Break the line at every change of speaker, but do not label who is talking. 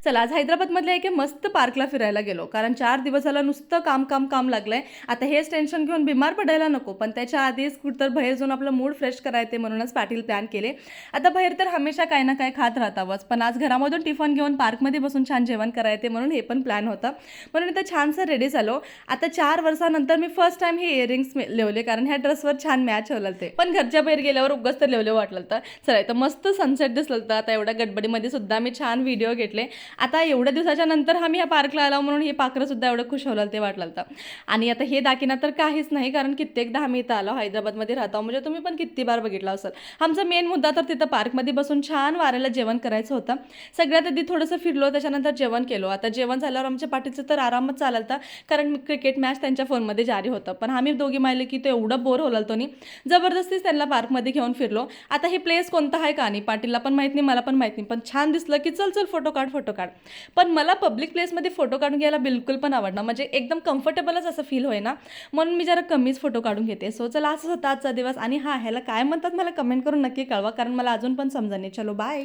चला आज हैदराबादमधल्या एका मस्त पार्कला फिरायला गेलो, कारण 4 दिवस झालं नुसतं काम काम काम लागलंय. आता हेच टेन्शन घेऊन बिमार पडायला नको, पण त्याच्या आधीच कुठतर बाहेर जाऊन आपलं मूड फ्रेश करायचे म्हणूनच पाटील प्लॅन केले. आता बाहेर तर हमेशा काही ना काही खात राहतावच, पण आज घरामधून टिफन घेऊन पार्कमध्ये बसून छान जेवण करायचे म्हणून हे पण प्लॅन होता. म्हणून इथं छानसं रेडी झालो. आता 4 वर्षानंतर मी फर्स्ट टाइम हे इयरिंग्स लेवले, कारण ह्या ड्रेसवर छान मॅच होलं ते. पण घरच्या बाहेर गेल्यावर उगाच तर लेवले वाटलं तर. चला इथं मस्त सनसेट दिसलं तर आता एवढ्या गडबडीमध्ये सुद्धा मी छान व्हिडिओ घेतले. आता एवढ्या दिवसाच्या नंतर आम्ही ह्या पार्कला आलो म्हणून हे पाखरं सुद्धा एवढं खुश होलं ते वाटलं होतं. आणि आता हे दागिना तर काहीच नाही, कारण कित्येकदा आम्ही इथं आलो, हैदराबादमध्ये राहतो, म्हणजे तुम्ही पण किती बार बघितला असेल. आमचा मेन मुद्दा तर तिथं पार्कमध्ये बसून छान वाऱ्याला जेवण करायचं होतं. सगळ्यात आधी थोडंसं फिरलो, त्याच्यानंतर जेवण केलो. आता जेवण झाल्यावर आमच्या पाठीचं तर आरामच चालतं, कारण क्रिकेट मॅच त्यांच्या फोनमध्ये जारी होतं. पण आम्ही दोघी माहिले की ते एवढं बोर होलं तो नाही, जबरदस्तीच त्यांना पार्कमध्ये घेऊन फिरलो. आता हे प्लेस कोणतं आहे का नाही पाटीलला पण माहीत नाही, मला पण माहीत नाही, पण छान दिसलं की चल चल फोटो काढ फोटो काढ. पण मला पब्लिक प्लेसमध्ये फोटो काढून घ्यायला बिलकुल पण आवडणार, म्हणजे एकदम कम्फर्टेबलच असं फील होईना, म्हणून मी जरा कमीच फोटो काढून घेते. सो चला असंच होता आजचा दिवस. आणि ह्याला काय म्हणतात मला कमेंट करून नक्की कळवा, कारण मला अजून पण समजा नाही. चलो बाय.